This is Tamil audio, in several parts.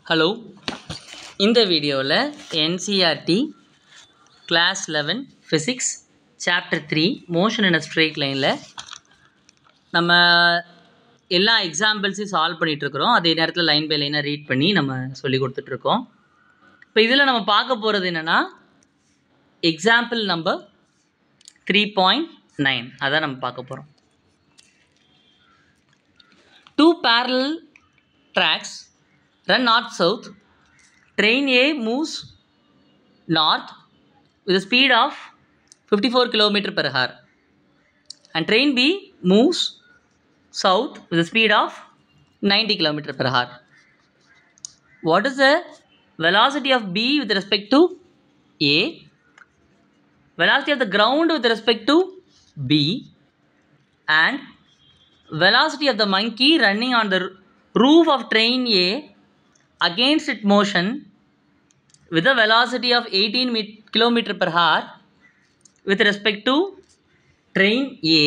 ஹலோ, இந்த வீடியோவில் NCERT class 11 physics chapter 3 motion in a straight லைனில் நம்ம எல்லா எக்ஸாம்பிள்ஸையும் சால்வ் பண்ணிகிட்ருக்குறோம். அதே நேரத்தில் லைன் பை லைனாக ரீட் பண்ணி நம்ம சொல்லி கொடுத்துட்ருக்கோம். இப்போ இதில் நம்ம பார்க்க போகிறது என்னென்னா எக்ஸாம்பிள் நம்பர் 3.9 அதான் நம்ம பார்க்க போகிறோம். 2 parallel tracks run north-south. Train A moves north with a speed of 54 km per hour and train B moves south with a speed of 90 km per hour. What is the velocity of B with respect to A, velocity of the ground with respect to B, and velocity of the monkey running on the roof of train A against its motion with a velocity of 18 km per hour with respect to train A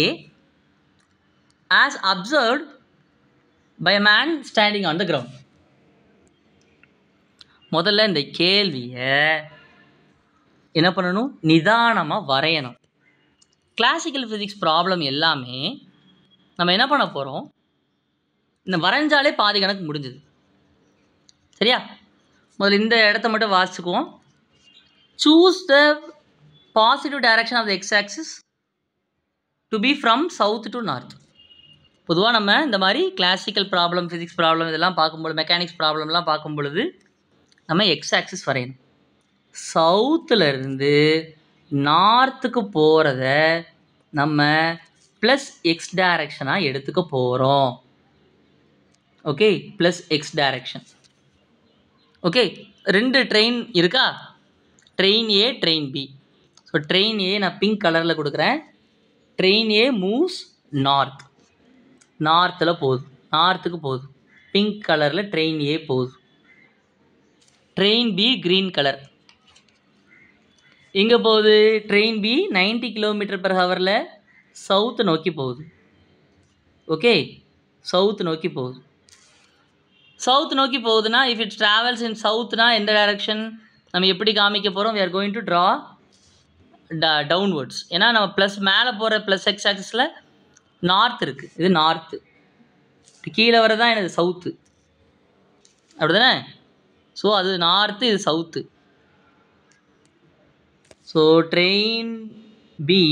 as observed by a man standing on the ground. முதல்ல இந்த கேள்வியை என்ன பண்ணணும், நிதானமாக வரையணும். கிளாசிக்கல் ஃபிசிக்ஸ் ப்ராப்ளம் எல்லாமே நம்ம என்ன பண்ண போகிறோம், இந்த வரைஞ்சாலே பாதி கணக்கு முடிஞ்சுது. சரியா? முதல்ல இந்த இடத்த மட்டும் வாசிச்சுக்குவோம். Choose the positive direction of the X axis to be from south to north. பொதுவாக நம்ம இந்த மாதிரி கிளாசிக்கல் ப்ராப்ளம், ஃபிசிக்ஸ் ப்ராப்ளம் இதெல்லாம் பார்க்கும்பொழுது, மெக்கானிக்ஸ் ப்ராப்ளம்லாம் பார்க்கும் பொழுது நம்ம எக்ஸ் ஆக்சிஸ் வரையணும். சவுத்துலேருந்து நார்த்துக்கு போகிறத நம்ம ப்ளஸ் எக்ஸ் டைரக்ஷனாக எடுத்துக்க போகிறோம். Okay, plus x direction. Okay, ரெண்டு ட்ரெயின் இருக்கா, ட்ரெயின் ஏ, ட்ரெயின் பி. ஸோ ட்ரெயின் ஏ நான் பிங்க் கலரில் கொடுக்குறேன். ட்ரெயின் ஏ மூவ்ஸ் நார்த், நார்த்தில் போகுது, நார்த்துக்கு போகுது. பிங்க் கலரில் ட்ரெயின் ஏ போகுது. ட்ரெயின் பி க்ரீன் கலர் எங்கே போகுது, ட்ரெயின் பி 90 km/h சவுத்து நோக்கி போகுது. ஓகே, சவுத்து நோக்கி போகுது. சவுத் நோக்கி போகுதுன்னா, இஃப் இட்ஸ் ட்ராவல்ஸ் இன் சவுத்னா எந்த டைரக்ஷன் நம்ம எப்படி காமிக்க போகிறோம், we are going to draw downwards. ஏன்னா நம்ம ப்ளஸ் மேலே போகிற ப்ளஸ் எக்ஸ் ஆக்சிஸில் நார்த் இருக்குது, இது நார்த்து. கீழே வரதான் எனக்கு சவுத்து, அப்படி தானே? ஸோ அது நார்த்து, இது south. So train B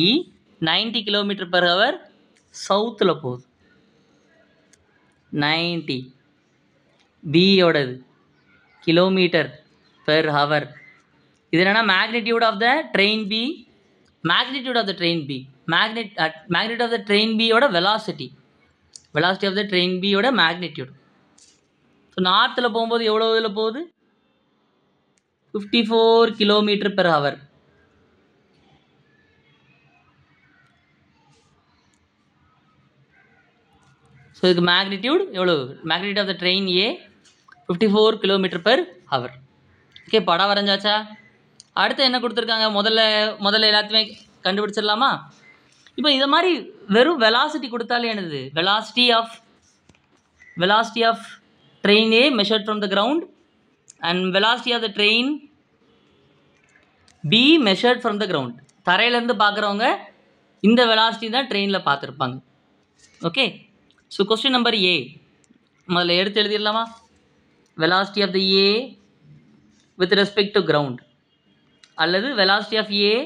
90 km/h சவுத்தில் போகுது. 90 பியோடது km/h. இது என்னென்னா magnitude of the train B, magnitude of the train B, magnitude of the train பியோட velocity, velocity of the train பியோட மேக்னிடியூட். ஸோ நார்த்தில் போகும்போது எவ்வளோ இதில் போகுது, 54 km/h. ஸோ இதுக்கு மேக்னிடியூட் எவ்வளோ, magnitude of the train a 54 km/h. Okay, படம் வரைஞ்சாச்சா? அடுத்து என்ன கொடுத்துருக்காங்க, முதல்ல எல்லாத்தையுமே கண்டுபிடிச்சிடலாமா? இப்போ இதை மாதிரி வெறும் வெலாசிட்டி கொடுத்தாலே என்னது, velocity of train A measured from the ground and velocity of the train B measured from the ground. தரையிலேருந்து பார்க்குறவங்க இந்த வெலாசிட்டி தான் ட்ரெயினில் பார்த்துருப்பாங்க. Okay, so question number A முதல்ல எடுத்து எழுதிடலாமா? velocity of the A with respect to ground அல்லது velocity of A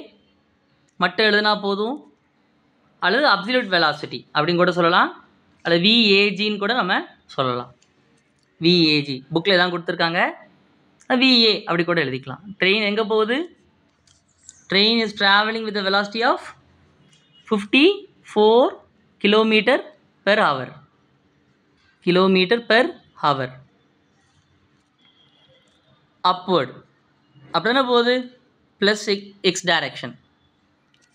மட்டும் எழுதுனா போதும், அல்லது absolute velocity அப்படின்னு கூட சொல்லலாம், அல்லது VAGன்னு கூட நம்ம சொல்லலாம். VAG புக்கில் தான் கொடுத்துருக்காங்க, VA அப்படி கூட எழுதிக்கலாம். ட்ரெயின் எங்கே போகுது, train is travelling with velocity of 54 km/h, km/h. Upward அப்படின்னா போகுது ப்ளஸ் எக்ஸ் டைரக்ஷன்.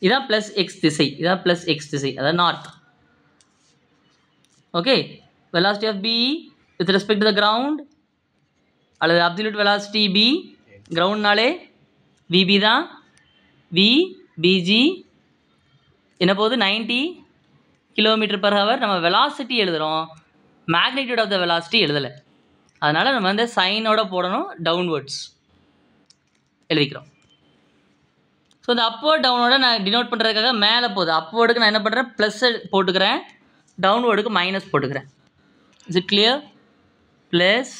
இதான் ப்ளஸ் எக்ஸ் திசை, இதான் ப்ளஸ் எக்ஸ் திசை, அதான் north. Okay, velocity of B with respect to the ground அல்லது அப்சல்யூட் வெலாசிட்டி பி, கிரவுண்ட்னாலே விபி தான், விபிஜி என்ன போகுது 90 km/h. நம்ம வெலாசிட்டி எழுதுகிறோம், மேக்னிடியூட் ஆஃப் த வெலாசிட்டி எழுதலை. அதனால் நம்ம வந்து சைனோட போடணும், டவுன்வர்ட்ஸ் எழுதிக்கிறோம். ஸோ இந்த அப்வர்ட் டவுனோட நான் டினோட் பண்ணுறதுக்காக மேலே போகுது. அப்வர்டுக்கு நான் என்ன பண்ணுறேன், ப்ளஸ் போட்டுக்கிறேன், டவுன்வர்டுக்கு மைனஸ் போட்டுக்கிறேன். Is it clear? Plus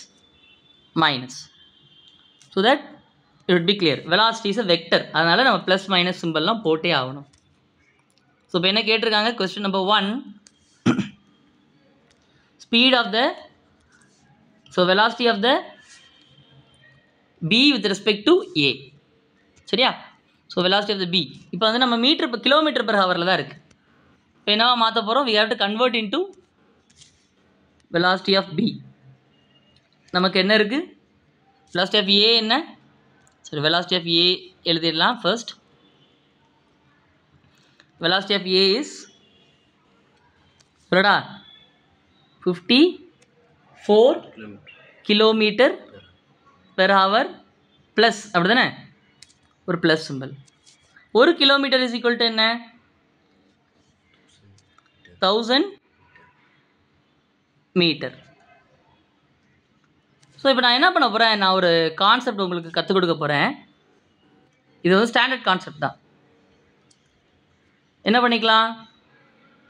minus, so that it would be clear. velocity is a vector, அதனால் நம்ம ப்ளஸ் மைனஸ் சிம்பிள்லாம் போட்டே ஆகணும். ஸோ இப்போ என்ன கேட்டிருக்காங்க, question number 1, speed of the, so velocity of the b with respect to a, சரியா? So velocity of the b இப்போ வந்து நம்ம கிலோமீட்டர் per ஹவரில் தான் இருக்குது. இப்போ என்னவா மாற்ற போகிறோம், we have to convert into velocity of b. நமக்கு என்ன இருக்குது, velocity of a என்ன, சரி velocity of a எழுதிடலாம். First velocity of a is சொல்லடா 54 கிலோமீட்டர் per hour ப்ளஸ், அப்படி தானே, ஒரு ப்ளஸ் சிம்பிள். ஒரு கிலோமீட்டர் இஸ் ஈக்குவல் டு என்ன, 1000 மீட்டர். ஸோ இப்போ நான் என்ன பண்ண போகிறேன், நான் ஒரு கான்செப்ட் உங்களுக்கு கற்றுக் கொடுக்க போகிறேன். இது வந்து ஸ்டாண்டர்ட் கான்செப்ட் தான். என்ன பண்ணிக்கலாம்,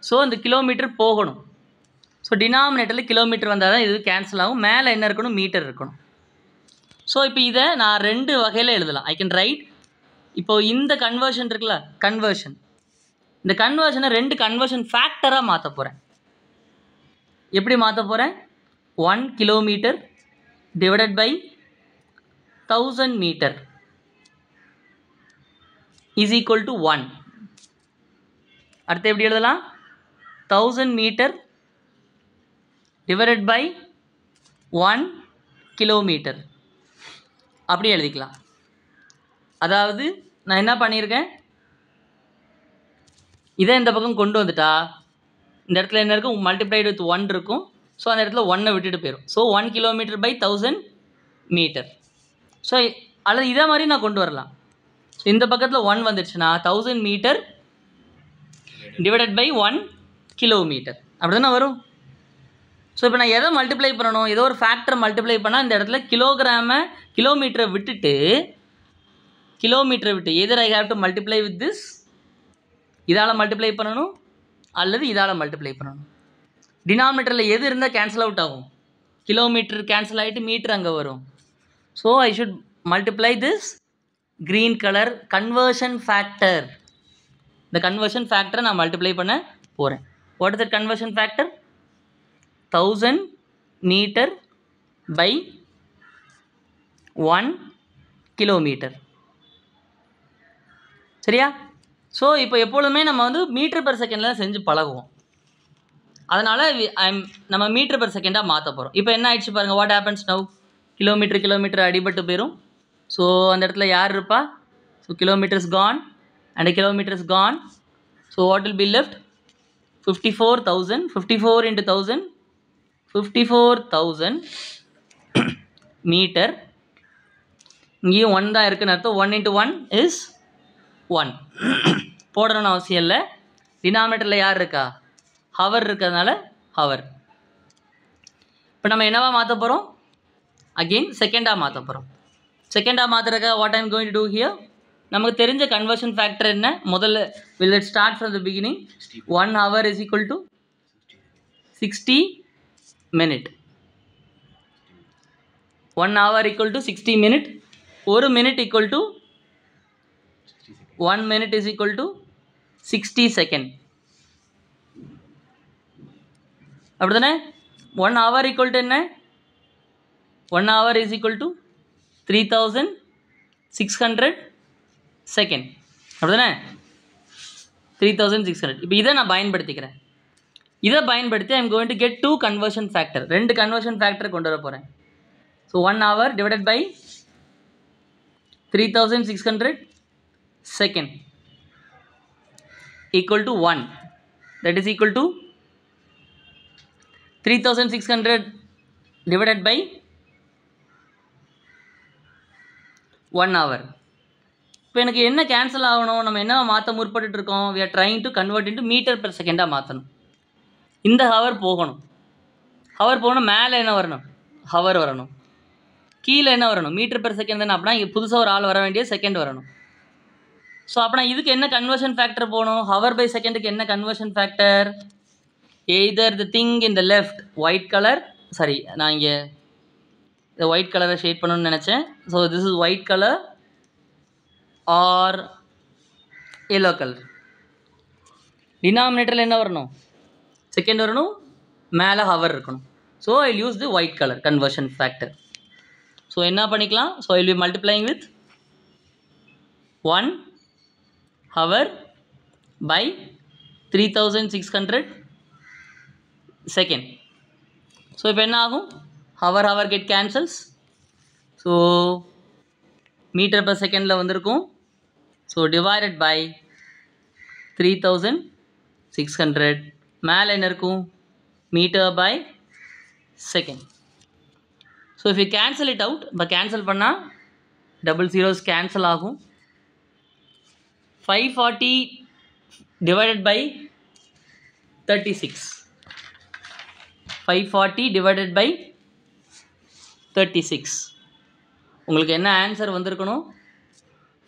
ஸோ இந்த கிலோமீட்டர் போகணும். ஸோ டினாமினேட்டரில் கிலோமீட்டர் வந்தால் தான் இது கேன்சல் ஆகும். மேலே என்ன இருக்கணும், மீட்டர் இருக்கணும். ஸோ இப்போ இதை நான் 2 வகையில் எழுதலாம். ஐ கேன் ரைட், இப்போது இந்த கன்வர்ஷன் இருக்குல்ல, கன்வர்ஷன், இந்த கன்வர்ஷனை 2 கன்வர்ஷன் ஃபேக்டராக மாற்ற போகிறேன். எப்படி மாற்ற போகிறேன், 1 kilometre divided by 1000 meter is equal to 1. அடுத்து எப்படி எழுதலாம், 1000 meter divided by 1 kilometer அப்படி எழுதிக்கலாம். அதாவது நான் என்ன பண்ணியிருக்கேன், இதை இந்த பக்கம் கொண்டு வந்துட்டா இந்த இடத்துல என்ன இருக்கும், மல்டிப்ளைடு வித் 1 இருக்கும். ஸோ அந்த இடத்துல 1 விட்டுட்டு போயிடும். So 1 kilometre by 1000 metre. So அல்லது இதே மாதிரி நான் கொண்டு வரலாம். ஸோ இந்த பக்கத்தில் 1 வந்துடுச்சுன்னா 1000 மீட்டர் டிவைடட் பை 1 கிலோமீட்டர் அப்படி தானே வரும். ஸோ இப்போ நான் எதை மல்டிப்ளை பண்ணணும், ஏதோ ஒரு ஃபேக்டரை மல்டிப்ளை பண்ணால் இந்த இடத்துல கிலோமீட்டரை விட்டுட்டு either I have to multiply with this, இதால் மல்டிப்ளை பண்ணணும் அல்லது இதால் மல்டிப்ளை பண்ணணும். டினாமினேட்டரில் எது இருந்தால் கேன்சல் அவுட் ஆகும், கிலோமீட்டர் கேன்சல் ஆகிட்டு மீட்டர் அங்கே வரும். So I should multiply this green colour conversion factor. இந்த கன்வர்ஷன் ஃபேக்டரை நான் மல்டிப்ளை பண்ண போகிறேன். What is that conversion factor, 1000 metre by 1 kilometre, சரியா? ஸோ இப்போ எப்பொழுதுமே நம்ம வந்து மீட்டர் பெர் செகண்டில் செஞ்சு பழகுவோம். அதனால் நம்ம மீட்டர் பெர் செகண்டாக மாற்ற போகிறோம். இப்போ என்ன ஆயிடுச்சு பாருங்கள், வாட் ஹேப்பன்ஸ் நவ், கிலோமீட்டர் அடிபட்டு போயிடும். ஸோ அந்த இடத்துல யார் இருப்பா, so kilometres gone and kilometres gone. So what will be left, 54,000, 54 into 1000, 54,000 metre. இங்கேயும் 1 தான் இருக்குன்னு அர்த்தம். 1 into 1 is 1 போடணும்னு அவசியம் இல்லை. டினாமினேட்டரில் யார் இருக்கா, ஹவர் இருக்கிறதுனால ஹவர். இப்போ நம்ம என்னவா மாற்ற போகிறோம், அகெயின் செகண்டாக மாற்ற போகிறோம். செகண்டாக மாற்றுறதுக்காக what I'm going to do here, நமக்கு தெரிஞ்ச கன்வர்ஷன் ஃபேக்டர் என்ன, முதல்ல will it start from the beginning. 1 hour is equal to 60 minute. 1 hour equal to 60 minute. 1 minute equal to 1 minute is equal to 60 second. அப்படி தானே, 1 hour equal to என்ன, 1 hour is equal to 3600 second, அப்படி தானே, 3600. இப்போ இதை நான் பயன்படுத்திக்கிறேன். இதை பயன்படுத்தி I am going to get 2 conversion factor, 2 conversion ஃபேக்டரை கொண்டு வர போகிறேன். So 1 hour divided by 3600 second equal to 1, that is equal to 3600 divided by 1 hour. இப்போ எனக்கு என்ன கேன்சல் ஆகணும், நம்ம என்ன மாற்ற முற்பட்டு இருக்கோம், we are trying to convert into metre per செகண்டாக மாற்றணும். இந்த ஹவர் போகணும், மேலே என்ன வரணும், ஹவர் வரணும். கீழே என்ன வரணும்? மீட்டர் பெர் செகண்ட் தானே. அப்படின்னா இங்கே புதுசாக ஒரு ஆள் வர வேண்டிய செகண்ட் வரணும். ஸோ அப்படின்னா இதுக்கு என்ன கன்வர்ஷன் ஃபேக்டர் போகணும்? ஹவர் பை செகண்டுக்கு என்ன conversion factor? Either the thing in the left white colour, sorry நான் இங்கே இந்த ஒயிட் கலரை ஷேட் பண்ணணும்னு நினச்சேன். So this is white colour or yellow colour. டினாமினேட்டரில் என்ன வரணும்? செகண்ட் வரணும், மேலே ஹவர் இருக்கணும். So I use the white colour conversion factor. So என்ன பண்ணிக்கலாம்? So I will be multiplying with 1 hour by 3600 second. So இப்போ என்ன ஆகும்? Hour hour get cancels. So metre per செகண்டில் வந்திருக்கும். ஸோ டிவைடட் பை 3600 மேலே என்ன இருக்கும்? Metre by second. So if you cancel it out, இப்போ கேன்சல் பண்ணால் டபுள் ஜீரோஸ் கேன்சல் ஆகும். 540 டிவைடட் பை 36. 540 divided by 36. உங்களுக்கு என்ன ஆன்சர் வந்திருக்கணும்?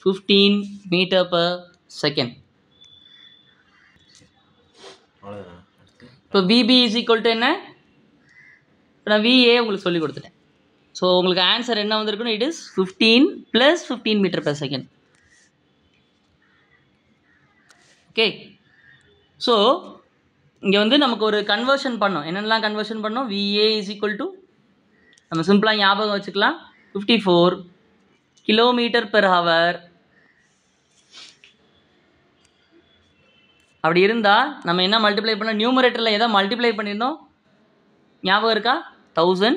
15 மீட்டர் பர் செகண்ட். இப்போ VB இஸ் ஈக்குவல் டு என்ன? இப்போ நான் VA உங்களுக்கு சொல்லி கொடுத்துட்டேன். ஸோ உங்களுக்கு ஆன்சர் என்ன வந்திருக்கணும்? It is 15 + 15 metre per second. Okay. So இங்கே வந்து நமக்கு ஒரு கன்வர்ஷன் பண்ணோம். என்னென்னலாம் கன்வர்ஷன் பண்ணோம்? VA இஸ் ஈக்குவல் டு நம்ம சிம்பிளாக ஞாபகம் வச்சுக்கலாம், 54 கிலோமீட்டர் பெர் ஹவர். அப்படி இருந்தால் நம்ம என்ன மல்டிப்ளை பண்ணோம்? நியூமரேட்டரில் எதை மல்டிப்ளை பண்ணியிருந்தோம்? ஞாபகம் இருக்கா? 1000.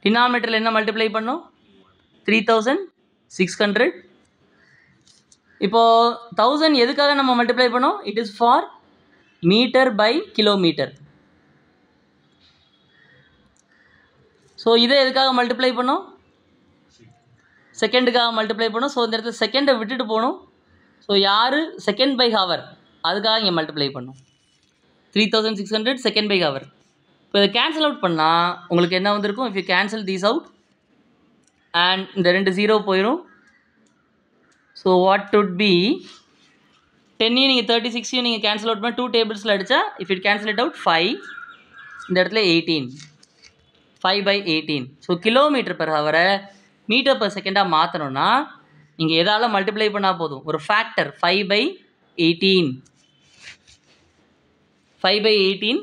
டினாமினேட்டரில் என்ன மல்டிப்ளை பண்ணோம்? 3600. இப்போது 1000 எதுக்காக நம்ம மல்டிப்ளை பண்ணோம்? It is for metre by kilometre. So இதை எதுக்காக மல்டிப்ளை பண்ணோம்? செகண்டுக்காக மல்டிப்ளை பண்ணோம். ஸோ இந்த இடத்துல செகண்டை விட்டுட்டு போகணும். ஸோ யார்? செகண்ட் பை ஹவர், அதுக்காக இங்கே மல்டிப்ளை பண்ணோம். 3600 செகண்ட் பை ஹவர். இப்போ இதை கேன்சல் அவுட் பண்ணால் உங்களுக்கு என்ன வந்திருக்கும்? If you cancel these out and இந்த 2 0 போயிடும். ஸோ வாட் வுட் பி 10 நீங்கள் 36 நீங்கள் கேன்சல் அவுட் பண்ண 2 டேபிள்ஸில் அடித்தா if it cancel it out 5, இந்த இடத்துல 18, 5/18. ஸோ கிலோமீட்டர் பெர் ஹவரை மீட்டர் பர் செகண்டாக மாற்றணும்னா நீங்கள் எதால் மல்டிப்ளை பண்ணால் போதும்? ஒரு ஃபேக்டர் 5/18. 5/18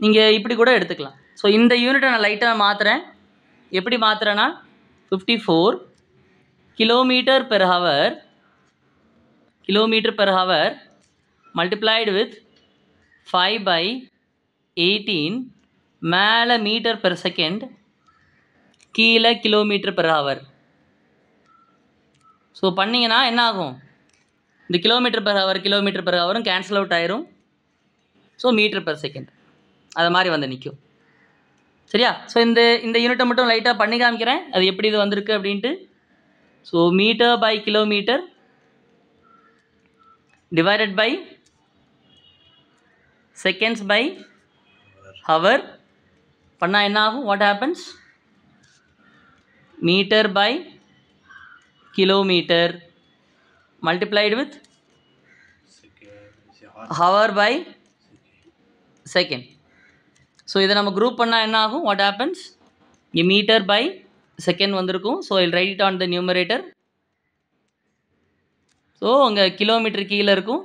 நீங்கள் இப்படி கூட எடுத்துக்கலாம். ஸோ இந்த யூனிட்டை நான் லைட்டாக மாற்றுறேன். எப்படி மாற்றுறேன்னா 54 kilometre per hour multiplied with 5/18 மேலே மீட்டர் பெர் செகண்ட், கீழே கிலோமீட்டர் பெர் ஹவர். ஸோ பண்ணிங்கன்னா என்ன ஆகும்? இந்த கிலோமீட்டர் பெர் ஹவரும் கேன்சல் அவுட் ஆயிரும். ஸோ மீட்டர் பெர் செகண்ட் அது மாதிரி வந்து நிற்கும். சரியா? ஸோ இந்த யூனிட்டை மட்டும் லைட்டாக பண்ணி காமிக்கிறேன் அது எப்படி இது வந்திருக்கு அப்படின்ட்டு. So metre by kilometre divided by seconds by hour பண்ணால் என்ன ஆகும்? What happens? Metre by kilometer multiplied with hour by second. So இதை நம்ம குரூப் பண்ணால் என்ன ஆகும்? what happens? இங்கே மீட்டர் பை செகண்ட் வந்திருக்கும். So I'll write it on the numerator. So அங்கே கிலோமீட்டர் கீழே இருக்கும்,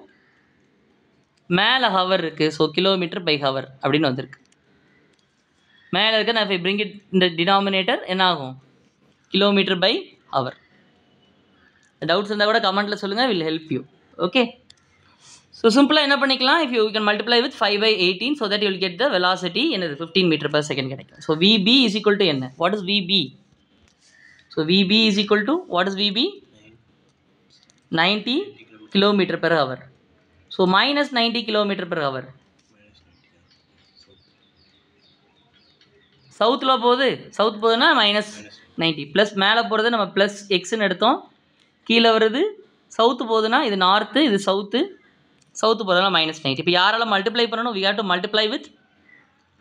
மேலே ஹவர் இருக்குது. ஸோ கிலோமீட்டர் பை ஹவர் அப்படின்னு வந்திருக்கு. மேலே இருக்க நான் இப்போ bring it இந்த டினாமினேட்டர் என்ன ஆகும்? Kilometre by hour. டவுட்ஸ் இருந்தால் கூட கமெண்ட்டில் சொல்லுங்கள், will help you. Okay. So சிம்பிளாக என்ன பண்ணிக்கலாம்? If you can multiply with 5/18 so that you will get the velocity என்னது 15 மீட்டர் பர் செகண்ட் கிடைக்கும். So VB is equal to என்ன? What is VB? So VB is equal to what is VB? 90 kilometre per hour. So minus 90 kilometre per hour. சவுத்தில் போகுதுன்னா மைனஸ் 90 ப்ளஸ் மேலே போகிறது நம்ம ப்ளஸ் எக்ஸ்ன்னு எடுத்தோம். கீழே வருது சவுத்து போகுதுன்னா இது நார்த்து, இது சவுத்து போகிறதுனா -90. இப்போ யாரால் மல்டிப்ளை பண்ணணும்? We have to multiply with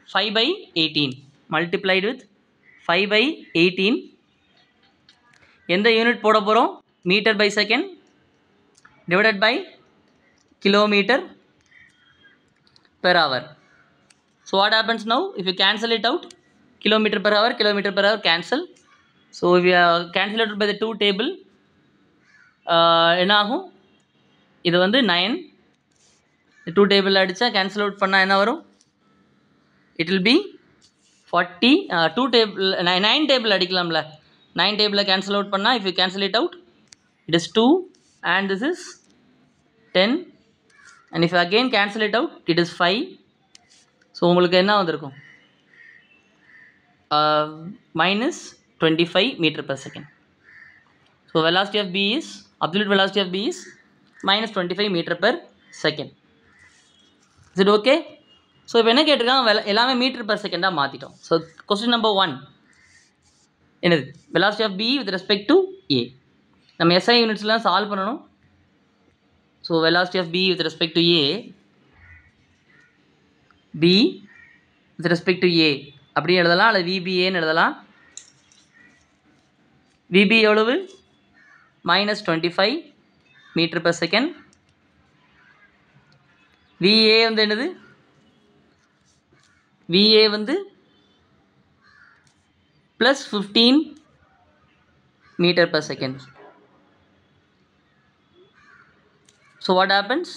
5/18. multiplied with 5/18. எந்த யூனிட் போட போகிறோம்? Metre by second divided by kilometre per hour. So what happens now? If you cancel it out, kilometer per hour cancel. So if you cancel it by the two table, என்ன ஆகும்? இது வந்து 9. டூ டேபிள் அடித்தா கேன்சல் அவுட் பண்ணால் என்ன வரும்? It will be 40. Two table 9 table அடிக்கலாம்ல, 9 டேபிளில் கேன்சல் அவுட் பண்ணால், if you cancel it out, it is 2 and this is 10, and if you again cancel it out, it is 5. So உங்களுக்கு என்ன வந்திருக்கும்? minus 25 meter per second. So velocity of B is, absolute velocity of B is minus 25 meter per second. Is it okay? So இப்போ என்ன கேட்டிருக்காங்க? எல்லாமே மீட்டர் பர் செகண்டாக மாற்றிட்டோம். ஸோ கொஸ்டின் நம்பர் 1 என்னது? velocity of B with respect to A. நம்ம SI யூனிட்ஸ்லாம் சால்வ் பண்ணணும். So velocity of B with respect to A, B with respect to A அப்படி எழுதலாம், அல்லது VBAன்னு எழுதலாம். VB எவ்வளவு? minus 25 meter per second. VA வந்து என்னது? VA வந்து plus 15 meter per second. So what happens?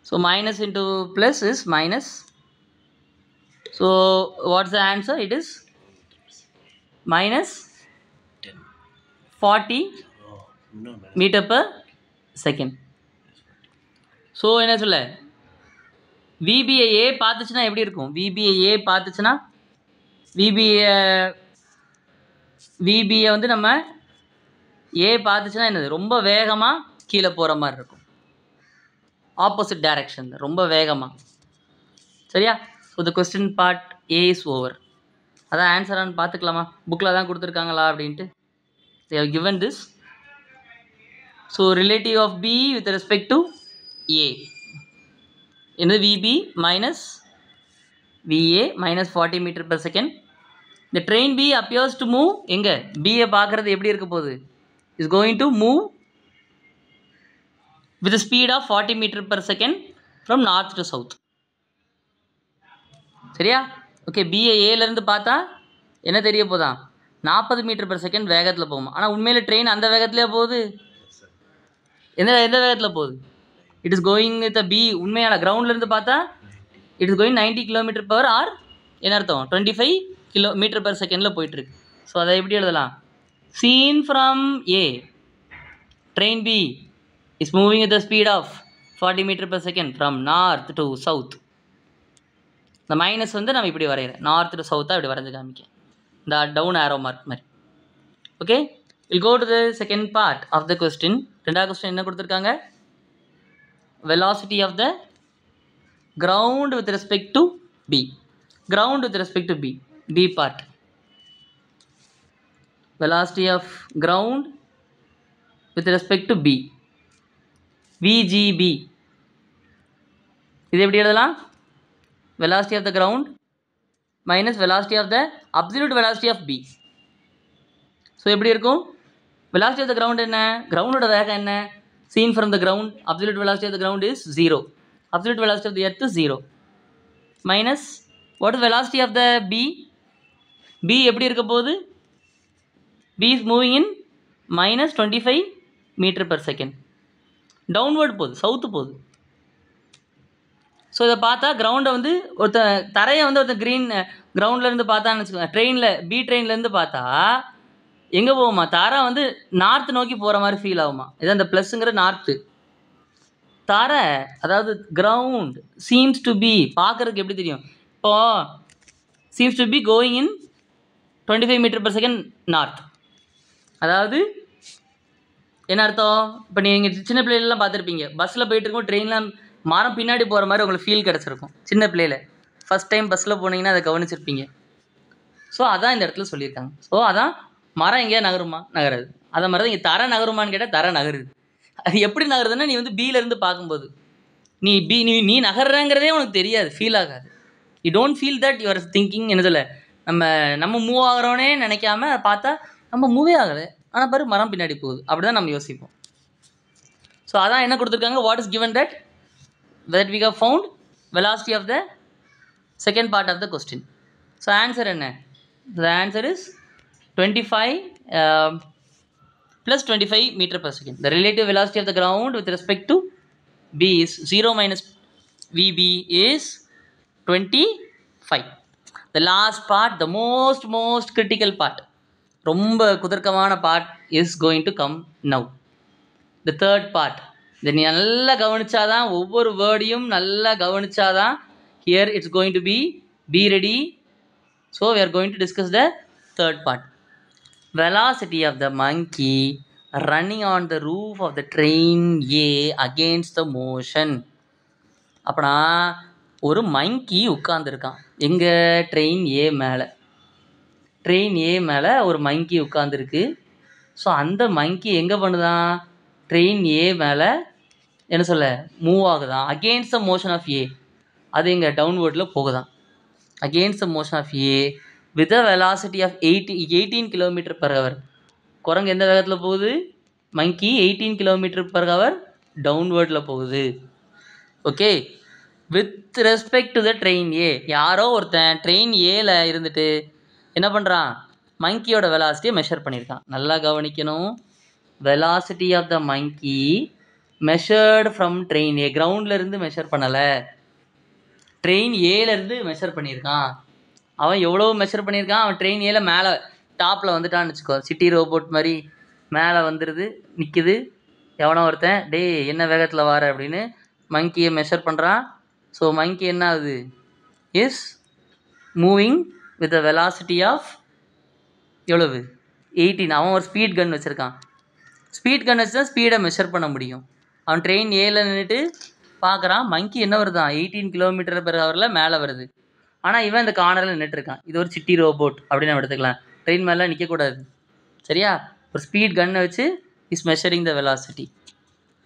So minus into plus is minus. So what's the answer? It is minus 40 meter per second. So என்ன சொல்ல, VBA பார்த்துச்சுன்னா எப்படி இருக்கும்? VBA பார்த்துச்சுன்னா VBA வந்து நம்ம A பார்த்துச்சுன்னா என்னது? ரொம்ப வேகமாக கீழே போகிற மாதிரி இருக்கும், ஆப்போசிட் டைரக்ஷன், ரொம்ப வேகமாக. சரியா? So the question part A is over. அதான் ஆன்சரானு பார்த்துக்கலாமா? புக்கில் தான் கொடுத்துருக்காங்களா அப்படின்ட்டு. they have given this. So relative of B with respect to A என்னது? VB minus VA minus 40 meter per second. The train B appears to move, எங்கே B பார்க்குறது எப்படி இருக்க போகுது? is going to move with a speed of 40 meter per second from north to south. சரியா? ஓகே, BA ஏலேருந்து பார்த்தா என்ன தெரிய போதா? 40 மீட்டர் per செகண்ட் வேகத்தில் போகும். ஆனால் உண்மையில் ட்ரெயின் அந்த வேகத்திலே போகுது. எந்த வேகத்தில் போகுது? It is going with B. உண்மையான கிரவுண்ட்லேருந்து பார்த்தா it is going 90 km/h R என்ன அர்த்தம்? 25 km per செகண்டில் போயிட்டுருக்கு. ஸோ அதை எப்படி எழுதலாம்? seen from A, train B is moving at the speed of 40 meter per second from north to south. இந்த மைனஸ் வந்து நம்ம இப்படி வரைகிறேன், நார்த் டு சவுத்தாக இப்படி வரைஞ்சி காமிக்க, இந்த டவுன் ஆரோ மார்க் மாதிரி. Okay, will go to the second part of the question. ரெண்டாவது கொஸ்டின் என்ன கொடுத்துருக்காங்க? velocity of the ground with respect to B. Ground with respect to B. B part. Velocity of ground with respect to B. VGB. இது எப்படி எழுதலாம்? velocity of the ground minus velocity of the absolute velocity of B. So எப்படி இருக்கும்? velocity of the ground என்ன? கிரவுண்டோட வேகம் என்ன? seen from the ground, absolute velocity of the ground is 0. Absolute velocity of the earth is 0. Minus, what is velocity of the B? B எப்படி இருக்க போகுது? B is moving in minus 25 meter per second. Downward போகுது, சவுத்து போகுது. ஸோ இதை பார்த்தா கிரவுண்டை வந்து தரையை வந்து க்ரீன் கிரவுண்ட்லேருந்து பார்த்தான்னு வச்சுக்கோங்க, ட்ரெயினில் B ட்ரெயின்லேருந்து பார்த்தா எங்கே போகுமா? தாரா வந்து நார்த்து நோக்கி போகிற மாதிரி ஃபீல் ஆகுமா? இதான் இந்த ப்ளஸ்ஸுங்கிற நார்த்து. தாரை அதாவது கிரவுண்ட் சீம்ஸ் டு பி, பார்க்குறதுக்கு எப்படி தெரியும்? இப்போது seems to be going in 25 meter per second north. அதாவது என்ன அர்த்தம்? இப்போ நீங்கள் சின்ன பிள்ளைலாம் பார்த்துருப்பீங்க, பஸ்ஸில் போயிட்டு இருக்கோம், ட்ரெயினில் மரம் பின்னாடி போகிற மாதிரி உங்களுக்கு ஃபீல் கிடச்சிருக்கும் சின்ன பிள்ளையில். ஃபஸ்ட் டைம் பஸ்ஸில் போனீங்கன்னா அதை கவனிச்சிருப்பீங்க. ஸோ அதான் இந்த இடத்துல சொல்லியிருக்காங்க. ஸோ அதான் மரம் எங்கேயா நகருமா? நகராது. அதை மாதிரி தான் இங்கே தர நகருமான்னு கேட்டால் தர நகருது. அது எப்படி நகருதுன்னா, நீ வந்து பியிலேருந்து பார்க்கும்போது நீ நகர்றங்கிறதே உனக்கு தெரியாது, ஃபீல் ஆகாது. You don't feel that you're thinking என்ன சொல்ல நம்ம மூவ் ஆகிறோன்னே நினைக்காம பார்த்தா நம்ம மூவே ஆகலை, ஆனால் பாரு மரம் பின்னாடி போகுது, அப்படி தான் நம்ம யோசிப்போம். ஸோ அதான் என்ன கொடுத்துருக்காங்க, what is given that we have found velocity of the second part of the question. So answer என்ன, the answer is 25 plus 25 meter per second. The relative velocity of the ground with respect to B is 0 minus VB is 25. The last part, the most critical part, ரொம்ப குதர்க்கமான part is going to come now. The third part, இதை நீ நல்லா கவனிச்சாதான், ஒவ்வொரு வேர்டையும் நல்லா கவனிச்சாதான், here it's going to be ready. So we are going to discuss the third part. Velocity of the monkey running on the roof of the train A against the motion. அப்பனா ஒரு மங்கி உட்கார்ந்துருக்கான் எங்கே, ட்ரெயின் ஏ மேலே. ட்ரெயின் ஏ மேலே ஒரு மங்கி உட்கார்ந்துருக்கு. ஸோ அந்த மங்கி எங்கே பண்ணுதான், ட்ரெயின் ஏ மேலே என்ன சொல்ல மூவ் ஆகுதான், against the motion of A. அது எங்கே டவுன்வேர்டில் போகுதான், against the motion of A with a velocity of 18 kilometre per hour. குரங்கு எந்த வேகத்தில் போகுது, மங்கி 18 கிலோமீட்டர் பர் ஹவர் டவுன்வேர்டில் போகுது. Okay, with respect to the train A. யாரோ ஒருத்தன் ட்ரெயின் ஏல இருந்துட்டு என்ன பண்ணுறான், மங்கியோட வெலாசிட்டியை மெஷர் பண்ணியிருக்கான். நல்லா கவனிக்கணும், velocity of the monkey measured from train A. கிரவுண்ட்லேருந்து மெஷர் பண்ணலை, ட்ரெயின் ஏலேருந்து மெஷர் பண்ணியிருக்கான். அவன் எவ்வளோ மெஷர் பண்ணியிருக்கான், அவன் ட்ரெயின் ஏல மேலே டாப்பில் வந்துட்டான்னு வச்சுக்கோ, சிட்டி ரோபோட் மாதிரி மேலே வந்துடுது, நிற்குது. எவனோ ஒருத்தன் டே என்ன வேகத்தில் வார அப்படின்னு மங்கியை மெஷர் பண்ணுறான். ஸோ மங்கி என்ன ஆகுது, is moving with a velocity of எவ்வளவு 18. அவன் ஒரு ஸ்பீட் கன் வச்சுருக்கான். ஸ்பீட் கன் வச்சு தான் ஸ்பீடை மெஷர் பண்ண முடியும். அவன் ட்ரெயின் ஏல நின்றுட்டு பார்க்குறான், மங்கி என்ன வருதான் 18 கிலோமீட்டர் பெர் ஹவரில் மேலே வருது. ஆனால் இவன் இந்த கார்னரில் நின்றுட்டுருக்கான். இது ஒரு சிட்டி ரோபோட் அப்படின்னு நம்ம எடுத்துக்கலாம். ட்ரெயின் மேலே நிற்கக்கூடாது, சரியா. ஒரு ஸ்பீட் கன்னை வச்சு is measuring the velocity.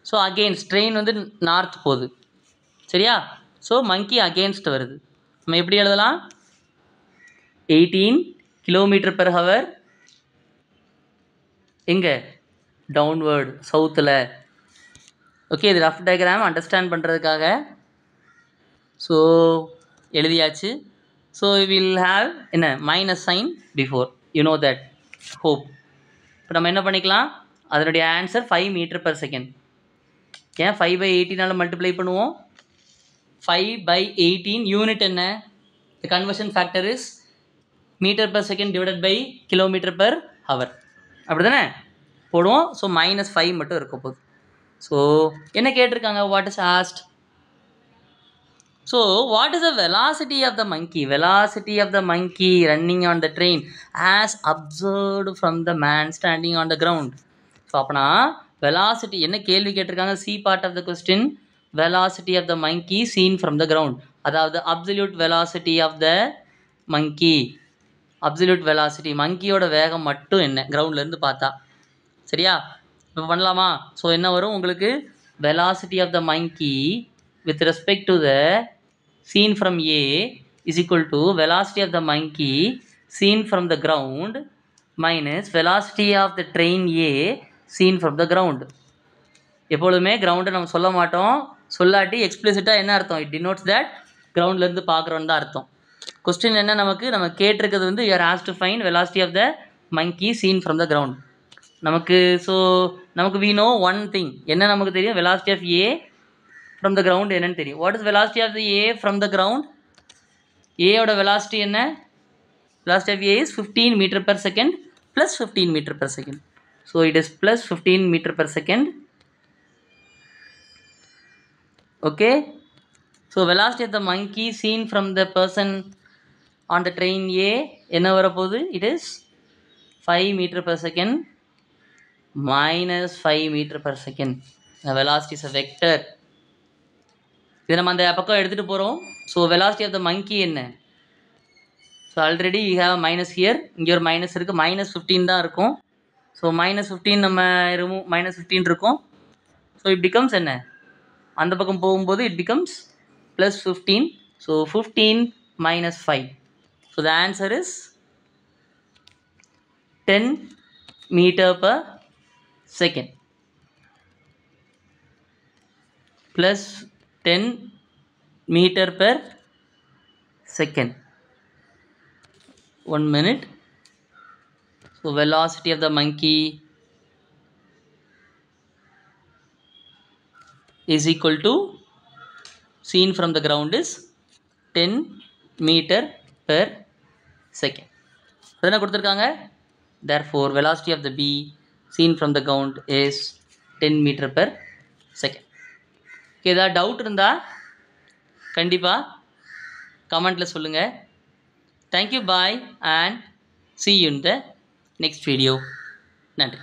So against, train வந்து நார்த் போகுது, சரியா. ஸோ மங்கி அகெயின்ஸ்ட் வருது. நம்ம எப்படி எழுதலாம், 18 கிலோமீட்டர் பெர் ஹவர் எங்கே டவுன்வேர்டு சவுத்தில். ஓகே, இது ரஃப் டயக்ராம் அண்டர்ஸ்டாண்ட் பண்ணுறதுக்காக. ஸோ எழுதியாச்சு. ஸோ வில் ஹாவ் என்ன minus sign before, you know that, hope. இப்போ நம்ம என்ன பண்ணிக்கலாம், அதனுடைய ஆன்சர் 5 மீட்டர் பர் செகண்ட். ஏன் 5/18 மல்டிப்ளை பண்ணுவோம், 5/18 யூனிட் என்ன, the conversion factor is metre per second divided by kilometre per hour, அப்படி தானே போடுவோம். ஸோ -5 மட்டும் இருக்க போகுது. ஸோ என்ன கேட்டிருக்காங்க, what is asked. So what is the velocity of the monkey, velocity of the monkey running on the train as observed from the man standing on the ground. So அப்போனா வெலாசிட்டி என்ன கேள்வி கேட்டிருக்காங்க, C part of the question, velocity of the monkey seen from the ground. அதாவது absolute velocity of the monkey, absolute velocity மங்கியோட வேகம் மட்டும் என்ன கிரவுண்ட்லேருந்து பார்த்தா, சரியா. இப்போ பண்ணலாமா. ஸோ என்ன வரும் உங்களுக்கு, velocity of the monkey with respect to the seen from a is equal to velocity of the monkey seen from the ground minus velocity of the train a seen from the ground. எப்பொழுதுமே கிரவுண்டை நம்ம சொல்ல மாட்டோம், சொல்லாட்டி எக்ஸ்பிளிசிட்டாக என்ன அர்த்தம், இட் டினோட்ஸ் தட் கிரவுண்ட்லேருந்து பார்க்குறோன்னு தான் அர்த்தம். கொஸ்டின் என்ன நம்ம கேட்டிருக்கிறது வந்து you are asked to find velocity of the monkey seen from the ground. நமக்கு ஸோ நமக்கு வி நோ ஒன் திங், என்ன நமக்கு தெரியும், velocity of A from the ground என்னன்னு தெரியும். What is velocity of the A from the ground, ஏயோட வெலாசிட்டி என்ன, velocity of A is 15 metre per second plus 15 metre per second. So it is plus 15 metre per second. Okay, so velocity of the monkey seen from the person on the train A என்ன வரப்போகுது, it is 5 metre per second minus 5 meter per second. The velocity is a vector. இதை நம்ம அந்த பக்கம் எடுத்துகிட்டு போகிறோம். So velocity of the monkey என்ன, so already we have minus here, இங்கே ஒரு மைனஸ் இருக்குது, -15 தான் இருக்கும். ஸோ -15 நம்ம -15 இருக்கும். ஸோ இட் பிகம்ஸ் என்ன, அந்த பக்கம் போகும்போது it becomes +15. So 15 minus 5. So the answer is 10 meter per second plus 10 meter per second. 1 minute. So velocity of the monkey is equal to, seen from the ground, is 10 meter per second. என்ன கொடுத்துருக்காங்க? Therefore velocity of the bee seen from the ground is 10 meter per second. ஏதாவது டவுட் இருந்தால் கண்டிப்பாக கமெண்ட்டில் சொல்லுங்கள். Thank you, bye, and see you in the next video. நன்றி.